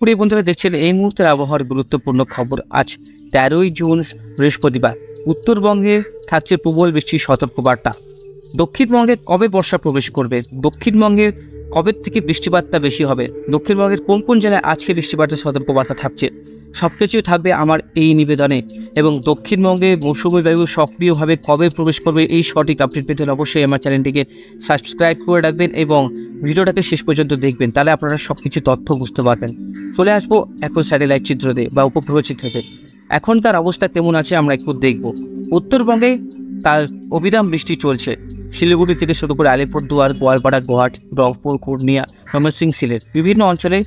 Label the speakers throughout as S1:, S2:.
S1: প্রিয় বন্ধুরা, দেখছেন এই মুহূর্তের আবহাওয়ার গুরুত্বপূর্ণ খবর। আজ 13ই জুন বৃহস্পতিবার। উত্তরবঙ্গে থাকছে প্রবল বৃষ্টির সতর্কবার্তা। দক্ষিণবঙ্গে কবে বর্ষা প্রবেশ করবে, দক্ষিণবঙ্গে কবে থেকে বৃষ্টিপাতটা বেশি হবে, দক্ষিণবঙ্গের কোন কোন জেলায় আজকে বৃষ্টিপাতের সতর্কবার্তা থাকছে, সব কিছুই থাকবে আমার এই নিবেদনে। এবং দক্ষিণবঙ্গে মৌসুমী বায়ু সক্রিয়ভাবে কবে প্রবেশ করবে এই সঠিক আপডেট পেতে অবশ্যই আমার চ্যানেলটিকে সাবস্ক্রাইব করে রাখবেন এবং ভিডিওটাকে শেষ পর্যন্ত দেখবেন, তাহলে আপনারা সব কিছু তথ্য বুঝতে পারবেন। চলে আসবো এখন স্যাটেলাইট চিত্র দিয়ে বা উপগ্রহ চিত্র দিয়ে। এখনকার অবস্থা কেমন আছে আমরা একটু দেখব। উত্তরবঙ্গে তার অবিরাম বৃষ্টি চলছে। শিলিগুড়ি থেকে শুরু করে আলিপুরদুয়ার, গোয়ালপাড়া, গুয়াহাটি, রংপুর, পূর্ণিয়া, ময়মনসিংহ, সিলেট বিভিন্ন অঞ্চলে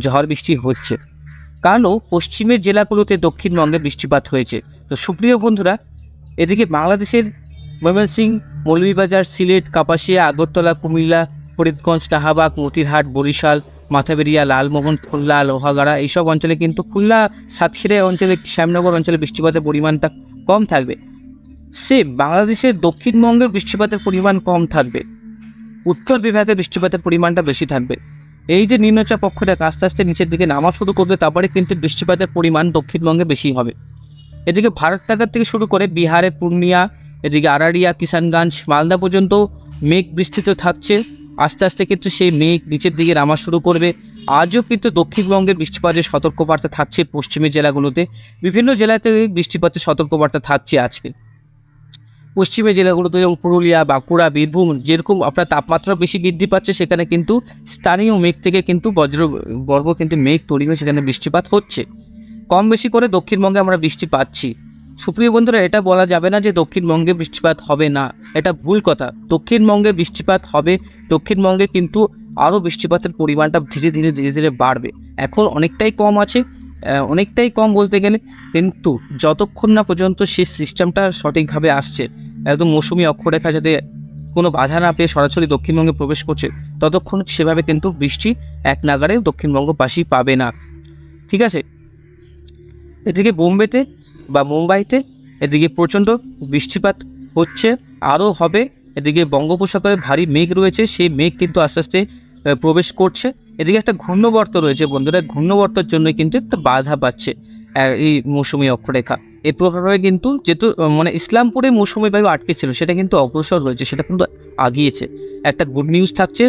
S1: ঝড় বৃষ্টি হচ্ছে। কারণও পশ্চিমের জেলাগুলোতে দক্ষিণবঙ্গে বৃষ্টিপাত হয়েছে। তো সুপ্রিয় বন্ধুরা, এদিকে বাংলাদেশের ময়মনসিংহ, মৌলভীবাজার, সিলেট, কাপাসিয়া, আগরতলা, কুমিল্লা, ফরিদগঞ্জ, শাহবাগ, মতিরহাট, বরিশাল, মাথাবেরিয়া, লালমোহন, খুলনা, লোহাগাড়া এইসব অঞ্চলে কিন্তু খুলনা, সাতক্ষীরা অঞ্চলে, শ্যামনগর অঞ্চলে বৃষ্টিপাতের পরিমাণটা কম থাকবে। বাংলাদেশের দক্ষিণবঙ্গের বৃষ্টিপাতের পরিমাণ কম থাকবে, উত্তর বিভাগে বৃষ্টিপাতের পরিমাণটা বেশি থাকবে। এই যে নিম্নচাপ অক্ষটা আস্তে আস্তে নিচের দিকে নামা শুরু করবে, তারপরে কিন্তু বৃষ্টিপাতের পরিমাণ দক্ষিণবঙ্গে বেশি হবে। এদিকে ভারতনগর থেকে শুরু করে বিহারে, পূর্ণিয়া, এদিকে আরারিয়া, কিষানগঞ্জ, মালদা পর্যন্ত মেঘ বিস্তৃত থাকছে। আস্তে আস্তে কিন্তু সেই মেঘ নিচের দিকে নামা শুরু করবে। আজও কিন্তু দক্ষিণবঙ্গের বৃষ্টিপাতের সতর্কবার্তা থাকছে পশ্চিমের জেলাগুলোতে। বিভিন্ন জেলাতে বৃষ্টিপাতের সতর্কবার্তা থাকছে আজকে। পশ্চিমের জেলাগুলোতে যেমন পুরুলিয়া, বাঁকুড়া, বীরভূম, যেরকম আপনার তাপমাত্রা বেশি বৃদ্ধি পাচ্ছে, সেখানে কিন্তু স্থানীয় মেঘ থেকে কিন্তু বজ্রবর্গ কিন্তু মেঘ তৈরি হয়ে সেখানে বৃষ্টিপাত হচ্ছে। কম বেশি করে দক্ষিণবঙ্গে আমরা বৃষ্টি পাচ্ছি। সুপ্রিয় বন্ধুরা, এটা বলা যাবে না যে দক্ষিণবঙ্গে বৃষ্টিপাত হবে না, এটা ভুল কথা। দক্ষিণবঙ্গে বৃষ্টিপাত হবে। দক্ষিণবঙ্গে কিন্তু আরও বৃষ্টিপাতের পরিমাণটা ধীরে ধীরে বাড়বে। এখন অনেকটাই কম আছে, অনেকটাই কম বলতে গেলে, কিন্তু যতক্ষণ না পর্যন্ত সেই সিস্টেমটা সঠিকভাবে আসছে, একদম মৌসুমি অক্ষরেখা যাতে কোনো বাধা না পেয়ে সরাসরি দক্ষিণবঙ্গে প্রবেশ করছে, ততক্ষণ সেভাবে কিন্তু বৃষ্টি এক নাগারে দক্ষিণবঙ্গবাসী পাবে না। ঠিক আছে। এদিকে বোম্বেতে বা মুম্বাইতে এদিকে প্রচণ্ড বৃষ্টিপাত হচ্ছে, আরও হবে। এদিকে বঙ্গোপসাগরে ভারী মেঘ রয়েছে, সেই মেঘ কিন্তু আস্তে আস্তে প্রবেশ করছে। এদিকে একটা ঘূর্ণবর্ত রয়েছে বন্ধুরা, ঘূর্ণবর্তের জন্য কিন্তু একটা বাধা পাচ্ছে এই মৌসুমি অক্ষরেখা। এর প্রভাবে কিন্তু যেহেতু ইসলামপুরে মৌসুমি বায়ু আটকে ছিল, সেটা কিন্তু অগ্রসর হয়েছে, সেটা কিন্তু আগিয়েছে। একটা গুড নিউজ থাকছে,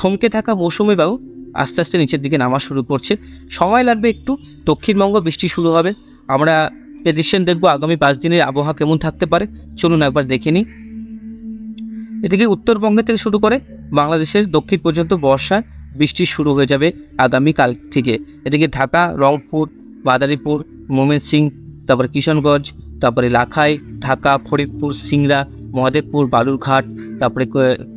S1: থমকে থাকা মৌসুমি বায়ু আস্তে আস্তে নিচের দিকে নামা শুরু করছে। সময় লাগবে একটু, দক্ষিণবঙ্গ বৃষ্টি শুরু হবে। আমরা প্রেডিকশন দেখবো আগামী 5 দিনের আবহাওয়া কেমন থাকতে পারে, চলুন একবার দেখে নিই। এদিকে উত্তরবঙ্গ থেকে শুরু করে বাংলাদেশের দক্ষিণ পর্যন্ত বর্ষা বৃষ্টি শুরু হয়ে যাবে আগামীকাল থেকে। এদিকে ঢাকা, রংপুর, মাদারীপুর, ময়মনসিংহ, তারপরে কিশনগঞ্জ, তারপরে লাখাই, ঢাকা, ফরিদপুর, সিংড়া, মহাদেবপুর, বালুরঘাট, তারপরে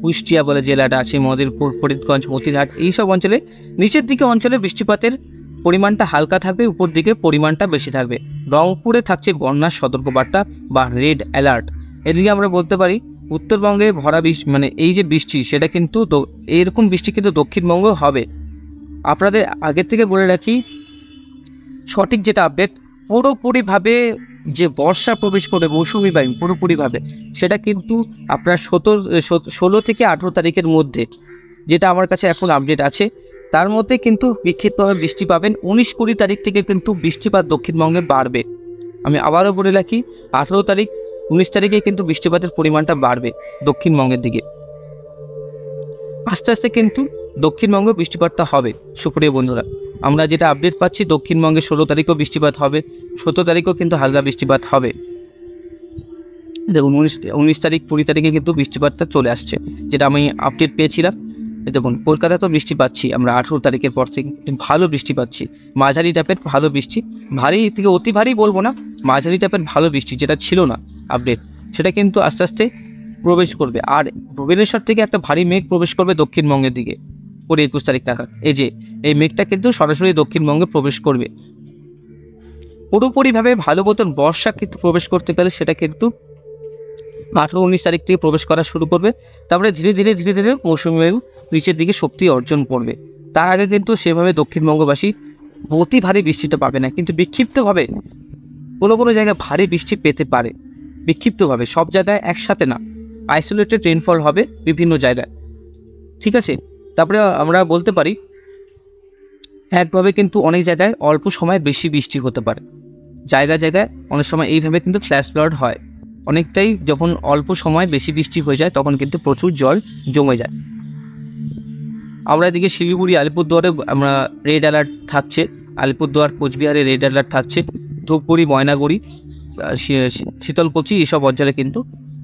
S1: কুষ্টিয়া বলে জেলাটা আছে, মহাদেবপুর, ফরিদগঞ্জ, মতিরহাট, এইসব অঞ্চলে নিচের দিকে অঞ্চলে বৃষ্টিপাতের পরিমাণটা হালকা থাকবে, উপর দিকে পরিমাণটা বেশি থাকবে। রংপুরে থাকছে বন্যার সতর্কবার্তা বা রেড অ্যালার্ট। এদিকে আমরা বলতে পারি উত্তরবঙ্গে ভরা বৃষ্টি, এই যে বৃষ্টি, সেটা কিন্তু এইরকম বৃষ্টি কিন্তু দক্ষিণবঙ্গে হবে। আপনাদের আগের থেকে বলে রাখি, সঠিক যেটা আপডেট, পুরোপুরিভাবে যে বর্ষা প্রবেশ করবে মৌসুমি বায়ু পুরোপুরিভাবে, সেটা কিন্তু আপনার 16 থেকে 18 তারিখের মধ্যে, যেটা আমার কাছে এখন আপডেট আছে, তার মধ্যে কিন্তু বিক্ষিপ্তভাবে বৃষ্টি পাবেন। 19-20 তারিখ থেকে কিন্তু বৃষ্টিপাত দক্ষিণবঙ্গে বাড়বে। আমি আবারও বলে রাখি, 18 তারিখ 19 তারিখে কিন্তু বৃষ্টিপাতের পরিমাণটা বাড়বে দক্ষিণবঙ্গের দিকে। আস্তে আস্তে কিন্তু দক্ষিণবঙ্গে বৃষ্টিপাতটা হবে। সুপ্রিয় বন্ধুরা, আমরা যেটা আপডেট পাচ্ছি, দক্ষিণবঙ্গে 16 তারিখও বৃষ্টিপাত হবে, 17 তারিখও কিন্তু হালকা বৃষ্টিপাত হবে। দেখুন 19 তারিখ 20 তারিখে কিন্তু বৃষ্টিপাতটা চলে আসছে, যেটা আমি আপডেট পেয়েছিলাম। দেখুন কলকাতাতেও বৃষ্টি পাচ্ছি আমরা 18 তারিখের পর থেকে, ভালো বৃষ্টি পাচ্ছি, মাঝারি টাইপের ভালো বৃষ্টি, ভারী থেকে অতি ভারী বলবো না, মাঝারি টাইপের ভালো বৃষ্টি যেটা ছিল না আপডেট, সেটা কিন্তু আস্তে আস্তে প্রবেশ করবে। আর ভুবনেশ্বর থেকে একটা ভারী মেঘ প্রবেশ করবে দক্ষিণবঙ্গের দিকে 21 তারিখ নাগাদ। এই মেঘটা কিন্তু সরাসরি দক্ষিণবঙ্গে প্রবেশ করবে। পুরোপুরিভাবে ভালো মতন বর্ষা কিন্তু প্রবেশ করতে গেলে সেটা কিন্তু 18-19 তারিখ থেকে প্রবেশ করা শুরু করবে। তারপরে ধীরে ধীরে মৌসুমী বায়ু নিচের দিকে শক্তি অর্জন করবে। তার আগে কিন্তু সেভাবে দক্ষিণবঙ্গবাসী অতি ভারী বৃষ্টিটা পাবে না, কিন্তু বিক্ষিপ্তভাবে কোনো জায়গায় ভারী বৃষ্টি পেতে পারে, বিক্ষিপ্তভাবে, সব জায়গায় একসাথে না, আইসোলেটেড রেনফল হবে বিভিন্ন জায়গায়। ঠিক আছে। তারপরে আমরা বলতে পারি একভাবে কিন্তু অনেক জায়গায় অল্প সময়ে বেশি বৃষ্টি হতে পারে, জায়গায় জায়গায় অনেক সময় এইভাবে কিন্তু ফ্ল্যাশ ফ্লাড হয়। অনেকটাই যখন অল্প সময় বেশি বৃষ্টি হয়ে যায় তখন কিন্তু প্রচুর জল জমে যায়। আমরা এদিকে শিলিগুড়ি আলিপুরদুয়ারে আমরা রেড অ্যালার্ট থাকছে, আলিপুরদুয়ার কোচবিহারে রেড অ্যালার্ট থাকছে, ধূপগুড়ি ময়নাগুড়ি শীতলকুচি এইসব অঞ্চলে কিন্তু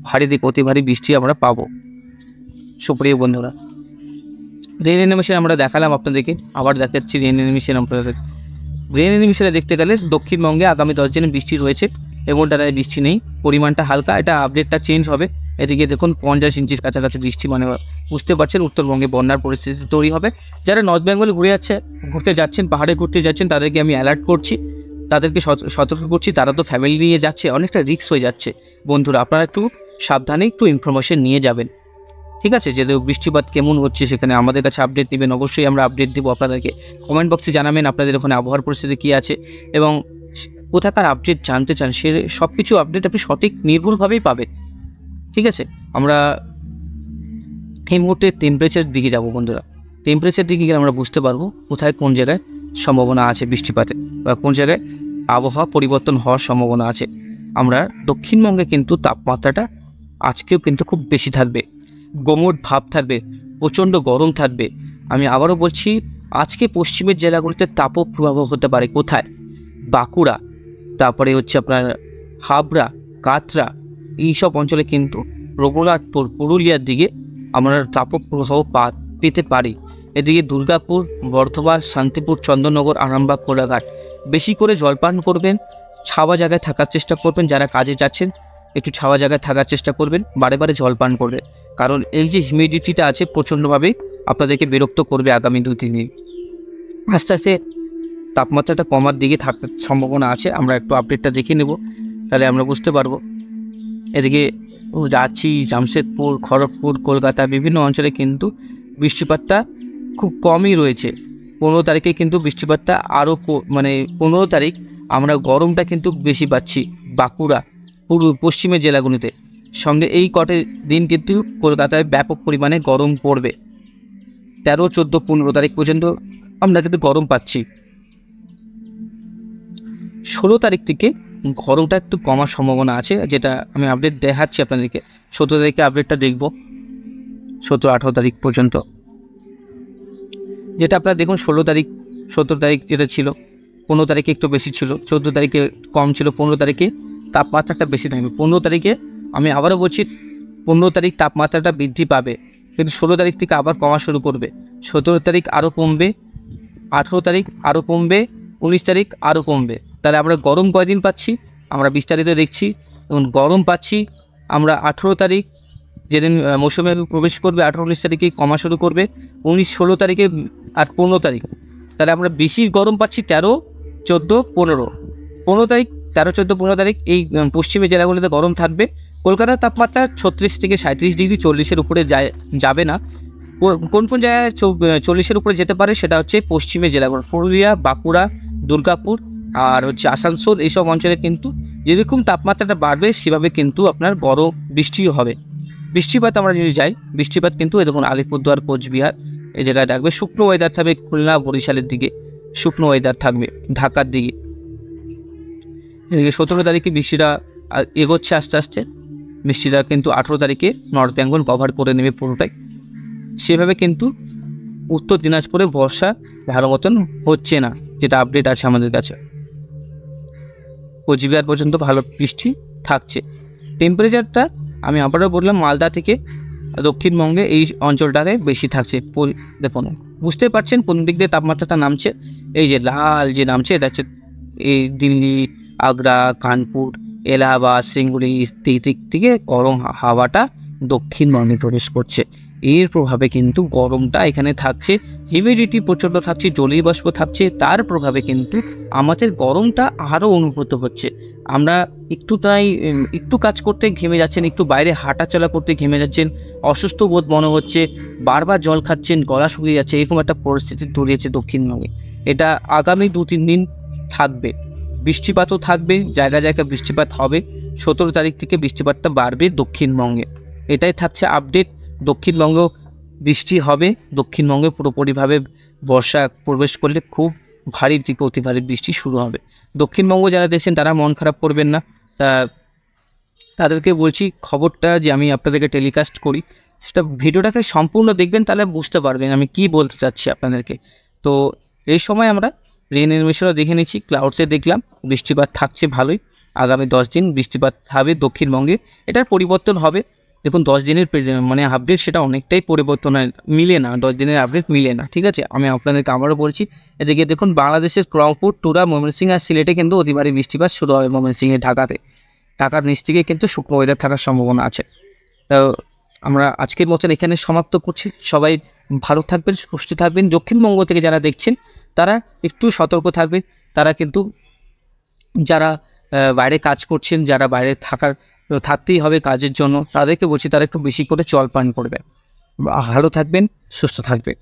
S1: ভারী থেকে অতি ভারী বৃষ্টি আমরা পাবো। সুপ্রিয় বন্ধুরা, রেন অ্যানিমেশন আমরা দেখালাম আপনাদেরকে, আবার দেখাচ্ছি রেন অ্যানিমেশন আপনাদের। রেন অ্যানিমেশনে দেখতে গেলে দক্ষিণবঙ্গে আগামী 10 দিনে বৃষ্টি রয়েছে, এমনটা বৃষ্টি নেই, পরিমাণটা হালকা, এটা আপডেটটা চেঞ্জ হবে। এদিকে দেখুন 50 ইঞ্চির কাছাকাছি বৃষ্টি, মানে বুঝতে পারছেন উত্তরবঙ্গে বন্যার পরিস্থিতি তৈরি হবে। যারা নর্থ বেঙ্গলে ঘুরতে যাচ্ছেন, পাহাড়ে ঘুরতে যাচ্ছেন, তাদেরকে আমি অ্যালার্ট করছি, তাদেরকে সতর্ক করছি। তারা তো ফ্যামিলি নিয়ে যাচ্ছে, অনেকটা রিস্ক হয়ে যাচ্ছে। বন্ধুরা, আপনারা একটু সাবধানে একটু ইনফরমেশন নিয়ে যাবেন, ঠিক আছে? যে বৃষ্টিপাত কেমন হচ্ছে সেখানে আমাদের কাছে আপডেট দেবেন, অবশ্যই আমরা আপডেট দেবো আপনাদেরকে। কমেন্ট বক্সে জানাবেন আপনাদের ওখানে আবহাওয়ার পরিস্থিতি কী আছে এবং কোথাকার আপডেট জানতে চান, সে সব কিছু আপডেট আপনি সঠিক নির্ভুলভাবেই পাবেন, ঠিক আছে? আমরা এই মুহূর্তে টেম্পারেচার দিকে যাব বন্ধুরা। টেম্পারেচার দিকে গেলে আমরা বুঝতে পারবো কোথায় কোন জায়গায় সম্ভাবনা আছে বৃষ্টিপাতের বা কোন জায়গায় আবহাওয়া পরিবর্তন হওয়ার সম্ভাবনা আছে। আমরা দক্ষিণবঙ্গে কিন্তু তাপমাত্রাটা আজকেও কিন্তু খুব বেশি থাকবে, গোমট ভাব থাকবে, প্রচণ্ড গরম থাকবে। আমি আবারও বলছি, আজকে পশ্চিমের জেলাগুলিতে তাপপ্রবাহ হতে পারে। কোথায়? বাঁকুড়া, তারপরে হচ্ছে আপনার হাবড়া, কাটরা, এইসব অঞ্চলে কিন্তু রঘুনাথপুর, পুরুলিয়ার দিকে আমরা তাপপ্রবাহ পেতে পারি। এদিকে দুর্গাপুর, বর্ধমান, শান্তিপুর, চন্দননগর, আরামবাগ, কোলাঘাট বেশি করে জলপান করবেন, ছাওয়া জায়গায় থাকার চেষ্টা করবেন। যারা কাজে যাচ্ছেন একটু ছাওয়া জায়গায় থাকার চেষ্টা করবেন, বারে বারে জলপান করবেন, কারণ এই যে হিউমিডিটিটা আছে প্রচণ্ডভাবে আপনাদেরকে বিরক্ত করবে আগামী 2-3 দিন। আস্তে আস্তে তাপমাত্রাটা কমার দিকে থাকার সম্ভাবনা আছে। আমরা একটু আপডেটটা দেখে নেব, তাহলে আমরা বুঝতে পারবো। এদিকে রাঁচি, জামশেদপুর, খড়গপুর, কলকাতা বিভিন্ন অঞ্চলে কিন্তু বৃষ্টিপাতটা খুব কমই রয়েছে। 15 তারিখে কিন্তু বৃষ্টিপাতটা আরও মানে 15 তারিখ আমরা গরমটা কিন্তু বেশি পাচ্ছি বাঁকুড়া, পশ্চিমের জেলাগুলিতে। সঙ্গে এই দিন কিন্তু কলকাতায় ব্যাপক পরিমাণে গরম পড়বে। 13, 14, 15 তারিখ পর্যন্ত আমরা কিন্তু গরম পাচ্ছি। 16 তারিখ থেকে গরমটা একটু কমার সম্ভাবনা আছে, যেটা আমি আপডেট দেখাচ্ছি আপনাদেরকে। 17 তারিখে আপডেটটা দেখব, 17, 18 তারিখ পর্যন্ত। যেটা আপনারা দেখুন 16 তারিখ, 17 তারিখ যেটা ছিল, 15 তারিখে একটু বেশি ছিল, 14 তারিখে কম ছিল, 15 তারিখে তাপমাত্রাটা বেশি থাকবে। 15 তারিখে আমি আবারও বলছি 15 তারিখ তাপমাত্রাটা বৃদ্ধি পাবে, কিন্তু 16 তারিখ থেকে আবার কমা শুরু করবে। 17 তারিখ আরও কমবে, 18 তারিখ আরও কমবে, 19 তারিখ আরও কমবে। তাহলে আমরা গরম কয়দিন পাচ্ছি আমরা বিস্তারিত দেখছি। এবং গরম পাচ্ছি আমরা 18 তারিখ, যেদিন মৌসুমে প্রবেশ করবে, 18, 19 তারিখে কমা শুরু করবে, 19, 16 তারিখে আর 15 তারিখ। তাহলে আমরা বেশি গরম পাচ্ছি 13, 14, 15। 15 তারিখ, 13, 14, 15 তারিখ এই পশ্চিমের জেলাগুলিতে গরম থাকবে। কলকাতার তাপমাত্রা 36 থেকে 37 ডিগ্রি, 40-এর উপরে যাবে না। কোন কোন জায়গায় 40-এর উপরে যেতে পারে সেটা হচ্ছে পশ্চিমের জেলাগুলো, পুরুলিয়া, বাঁকুড়া, দুর্গাপুর আর হচ্ছে আসানসোল, এইসব অঞ্চলে কিন্তু যেরকম তাপমাত্রাটা বাড়বে সেভাবে কিন্তু আপনার বড় বৃষ্টিও হবে। বৃষ্টিপাত আমরা যদি যাই, বৃষ্টিপাত কিন্তু এরকম আলিপুরদুয়ার, কোচবিহার এই জায়গায় থাকবে। শুকনো ওয়েদার থাকবে খুলনা, বরিশালের দিকে শুকনো ওয়েদার থাকবে, ঢাকার দিকে। এদিকে 17 তারিখে বৃষ্টিটা এগোচ্ছে আস্তে আস্তে। বৃষ্টিটা কিন্তু 18 তারিখে নর্থ বেঙ্গল কভার করে নেবে পুরোটাই। সেভাবে কিন্তু উত্তর দিনাজপুরে বর্ষা ভালো মতন হচ্ছে না, যেটা আপডেট আছে আমাদের কাছে। কোচবিহার পর্যন্ত ভালো বৃষ্টি থাকছে। টেম্পারেচারটা আমি আবারও বললাম, মালদা থেকে দক্ষিণবঙ্গে এই অঞ্চলটাতে বেশি থাকছে। দেখুন, বুঝতে পারছেন কোন দিক দিয়ে তাপমাত্রাটা নামছে। এই যে লাল যে নামছে, এটা হচ্ছে এই দিল্লি, আগ্রা, কানপুর, এলাহাবাদ, সিঙ্গুরি দিক থেকে গরম হাওয়াটা দক্ষিণবঙ্গে প্রবেশ করছে। এর প্রভাবে কিন্তু গরমটা এখানে থাকছে, হিউমিডিটি প্রচণ্ড থাকছে, জলীয় বাষ্প থাকছে। তার প্রভাবে কিন্তু আমাদের গরমটা আরও অনুভূত হচ্ছে। আমরা একটু কাজ করতে ঘেমে যাচ্ছেন, একটু বাইরে হাঁটাচলা করতে ঘেমে যাচ্ছেন, অসুস্থ বোধ মনে হচ্ছে, বারবার জল খাচ্ছেন, গলা শুকিয়ে যাচ্ছে, এরকম একটা পরিস্থিতি তৈরি দক্ষিণবঙ্গে। এটা আগামী 2-3 দিন থাকবে। বৃষ্টিপাতও থাকবে, জায়গায় জায়গায় বৃষ্টিপাত হবে। 17 তারিখ থেকে বৃষ্টিপাতটা বাড়বে দক্ষিণবঙ্গে। এটাই থাকছে আপডেট। দক্ষিণবঙ্গ বৃষ্টি হবে, দক্ষিণবঙ্গে পুরোপুরিভাবে বর্ষা প্রবেশ করলে খুব ভারী থেকে অতি ভারী বৃষ্টি শুরু হবে। দক্ষিণবঙ্গ যারা দেখছেন তারা মন খারাপ করবেন না। তাদেরকে বলছি খবরটা যে আমি আপনাদেরকে টেলিকাস্ট করি সেটা ভিডিওটাকে সম্পূর্ণ দেখবেন, তাহলে বুঝতে পারবেন আমি কি বলতে চাচ্ছি আপনাদেরকে। তো এই সময় আমরা রেন এনিমেশনও দেখে নিচ্ছি, ক্লাউডসে দেখলাম বৃষ্টিপাত থাকছে ভালোই। আগামী 10 দিন বৃষ্টিপাত হবে দক্ষিণবঙ্গে, এটার পরিবর্তন হবে। দেখুন 10 দিনের মানে আপডেট সেটা অনেকটাই পরিবর্তন মিলে না, 10 দিনের আপডেট মিলে না, ঠিক আছে। আমি আপনাদেরকে আবারও বলছি, এদিকে দেখুন বাংলাদেশের রংপুর, টুরা, ময়মনসিংহ আর সিলেটে কিন্তু অতি ভারী বৃষ্টিপাত শুরু হবে। ময়মনসিংহে, ঢাকার নিচ থেকে কিন্তু শুকনো ওয়েদার থাকার সম্ভাবনা আছে। তো আমরা আজকের মতন এখানে সমাপ্ত করছি। সবাই ভালো থাকবেন, সুস্থ থাকবেন। দক্ষিণবঙ্গ থেকে যারা দেখছেন তারা একটু সতর্ক থাকবেন। তারা কিন্তু যারা বাইরে কাজ করছেন, যারা বাইরে থাকতেই হবে কাজের জন্য, তাদেরকে বলছি তারা একটু বেশি করে জল পান করবে। ভালো থাকবেন, সুস্থ থাকবেন।